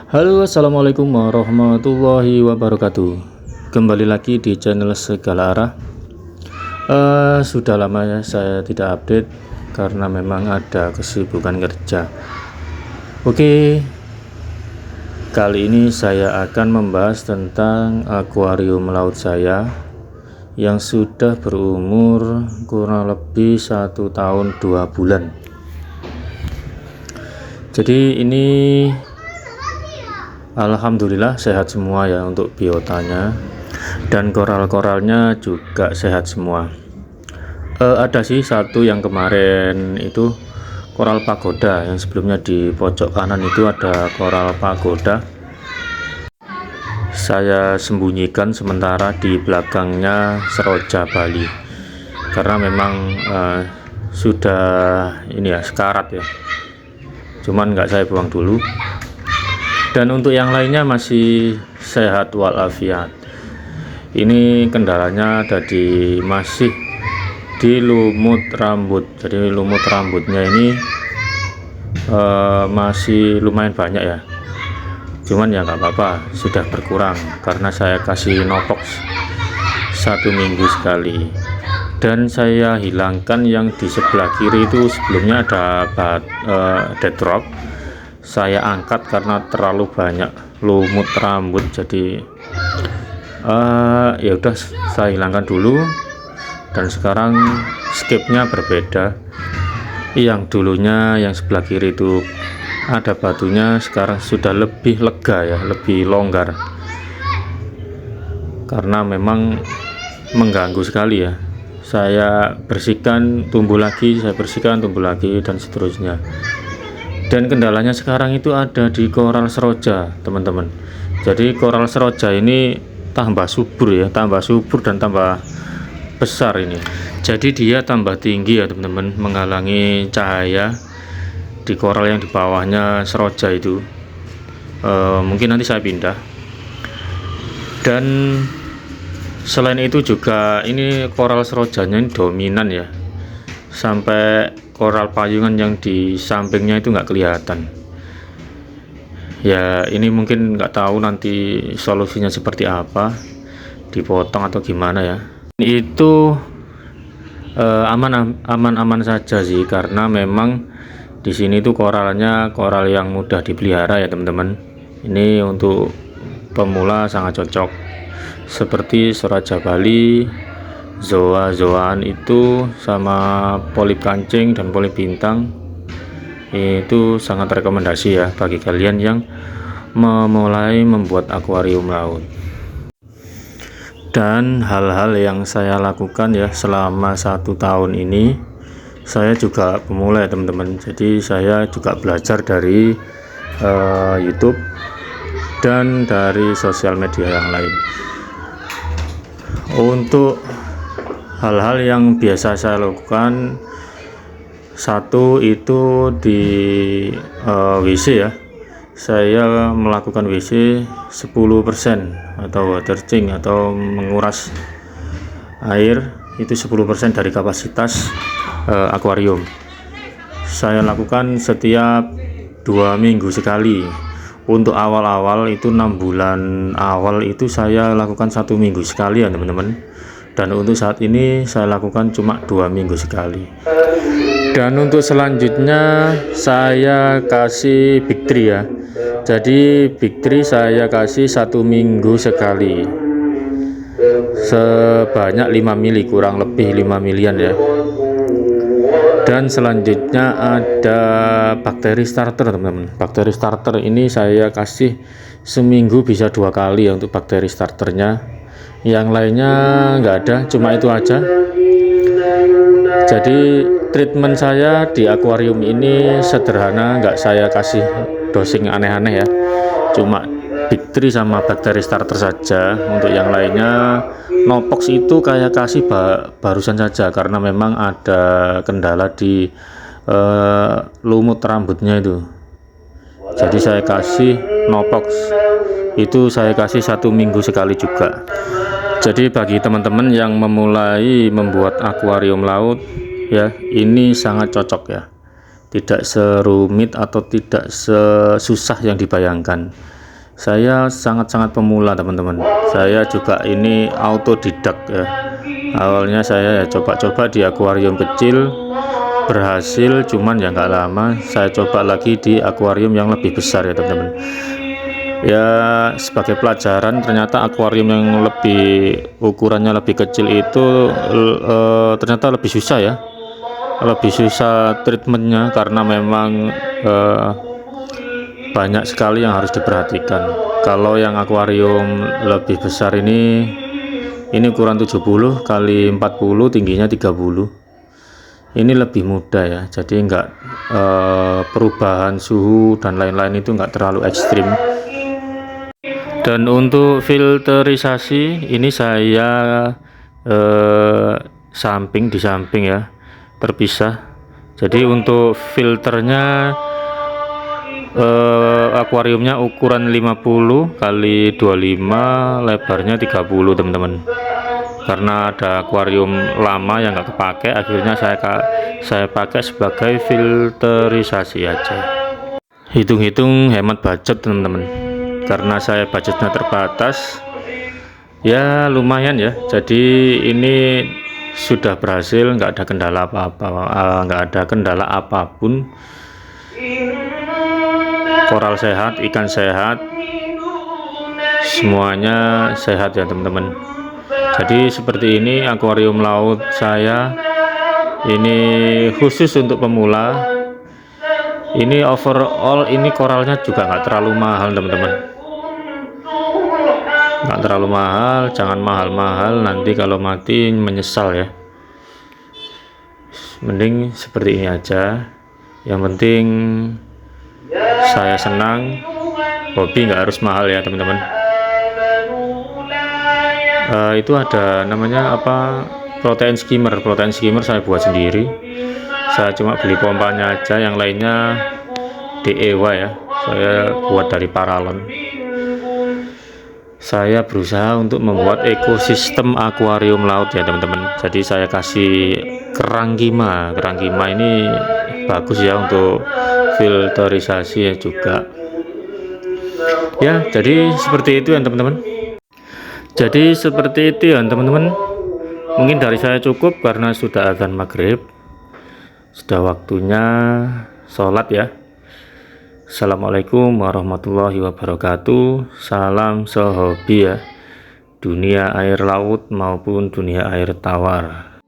Halo, assalamualaikum warahmatullahi wabarakatuh. Kembali lagi di channel Segala Arah. Sudah lama ya saya tidak update karena memang ada kesibukan kerja. Oke, kali ini saya akan membahas tentang akuarium laut saya yang sudah berumur kurang lebih 1 tahun 2 bulan. Jadi ini alhamdulillah sehat semua ya untuk biotanya, dan koral-koralnya juga sehat semua. Ada sih satu yang kemarin itu koral pagoda, yang sebelumnya di pojok kanan itu ada koral pagoda. Saya sembunyikan sementara di belakangnya seroja Bali karena memang sudah ini ya, sekarat ya, cuman nggak saya buang dulu. Dan untuk yang lainnya masih sehat walafiat. Ini kendalanya masih di lumut rambut. Jadi lumut rambutnya ini masih lumayan banyak ya. Cuman ya nggak apa-apa, sudah berkurang karena saya kasih Nopox 1 minggu sekali. Dan saya hilangkan yang di sebelah kiri itu, sebelumnya ada dead drop. Saya angkat karena terlalu banyak lumut rambut, jadi ya udah saya hilangkan dulu. Dan sekarang skipnya berbeda. Yang dulunya yang sebelah kiri itu ada batunya, sekarang sudah lebih lega ya, lebih longgar karena memang mengganggu sekali ya. Saya bersihkan tumbuh lagi, saya bersihkan tumbuh lagi, dan seterusnya. Dan kendalanya sekarang itu ada di koral seroja, teman-teman. Jadi koral seroja ini tambah subur ya, tambah subur dan tambah besar ini. Jadi dia tambah tinggi ya teman-teman, menghalangi cahaya di koral yang di bawahnya seroja itu. Mungkin nanti saya pindah. Dan selain itu juga ini koral serojanya ini dominan ya, sampai koral payungan yang di sampingnya itu nggak kelihatan ya. Ini mungkin nggak tahu nanti solusinya seperti apa, dipotong atau gimana ya. Itu aman-aman saja sih, karena memang di sini tuh koralnya koral yang mudah dipelihara ya teman-teman. Ini untuk pemula sangat cocok, seperti seroja Bali, zoa-zoaan itu, sama polip kancing dan polip bintang. Itu sangat rekomendasi ya bagi kalian yang memulai membuat akuarium laut. Dan hal-hal yang saya lakukan ya selama 1 tahun ini, saya juga pemula ya teman-teman. Jadi saya juga belajar dari YouTube dan dari sosial media yang lain. Untuk hal-hal yang biasa saya lakukan, satu itu di WC ya, saya melakukan WC 10% atau watering atau menguras air itu 10% dari kapasitas akuarium. Saya lakukan setiap 2 minggu sekali. Untuk awal-awal itu 6 bulan awal itu saya lakukan 1 minggu sekali ya teman-teman. Dan untuk saat ini saya lakukan cuma 2 minggu sekali. Dan untuk selanjutnya saya kasih Big Tree ya. Jadi Big Tree saya kasih 1 minggu sekali, sebanyak 5 mili, kurang lebih 5 milian ya. Dan selanjutnya ada bakteri starter teman-teman. Bakteri starter ini saya kasih seminggu bisa 2 kali ya untuk bakteri starternya. Yang lainnya nggak ada, cuma itu aja. Jadi treatment saya di akuarium ini sederhana, nggak saya kasih dosing aneh-aneh ya, cuma Big Tree sama bakteri starter saja. Untuk yang lainnya Nopox itu kayak kasih barusan saja karena memang ada kendala di lumut rambutnya itu. Jadi saya kasih Nopox itu, saya kasih 1 minggu sekali juga. Jadi bagi teman-teman yang memulai membuat akuarium laut ya, ini sangat cocok ya, tidak serumit atau tidak sesusah yang dibayangkan. Saya sangat-sangat pemula teman-teman. Saya juga ini autodidak ya. Awalnya saya ya coba-coba di akuarium kecil, berhasil, cuman ya nggak lama saya coba lagi di akuarium yang lebih besar ya teman-teman. Ya sebagai pelajaran, ternyata akuarium yang ukurannya lebih kecil itu ternyata lebih susah ya, lebih susah treatmentnya, karena memang banyak sekali yang harus diperhatikan. Kalau yang akuarium lebih besar ini ukuran 70 kali 40, tingginya 30. Ini lebih mudah ya, jadi enggak perubahan suhu dan lain-lain itu enggak terlalu ekstrim. Dan untuk filterisasi ini saya di samping ya, terpisah. Jadi untuk filternya akuariumnya ukuran 50 kali 25, lebarnya 30 teman-teman. Karena ada akuarium lama yang nggak kepake, akhirnya saya pakai sebagai filterisasi aja. Hitung-hitung hemat budget teman-teman, karena saya budgetnya terbatas ya, lumayan ya. Jadi ini sudah berhasil, nggak ada kendala apa-apa, nggak ada kendala apapun. Koral sehat, ikan sehat, semuanya sehat ya teman-teman. Jadi seperti ini akuarium laut saya, ini khusus untuk pemula. Ini overall ini koralnya juga nggak terlalu mahal teman-teman, nggak terlalu mahal. Jangan mahal-mahal, nanti kalau mati menyesal ya. Mending seperti ini aja, yang penting saya senang. Hobi nggak harus mahal ya teman-teman. Itu ada namanya apa, protein skimmer saya buat sendiri. Saya cuma beli pompanya aja, yang lainnya DIY ya, saya buat dari paralon. Saya berusaha untuk membuat ekosistem akuarium laut ya teman-teman. Jadi saya kasih kerang gima ini bagus ya untuk filterisasi ya juga ya. Jadi seperti itu ya teman-teman. Mungkin dari saya cukup karena sudah azan maghrib, sudah waktunya sholat ya. Assalamualaikum warahmatullahi wabarakatuh. Salam sehobi ya, dunia air laut maupun dunia air tawar.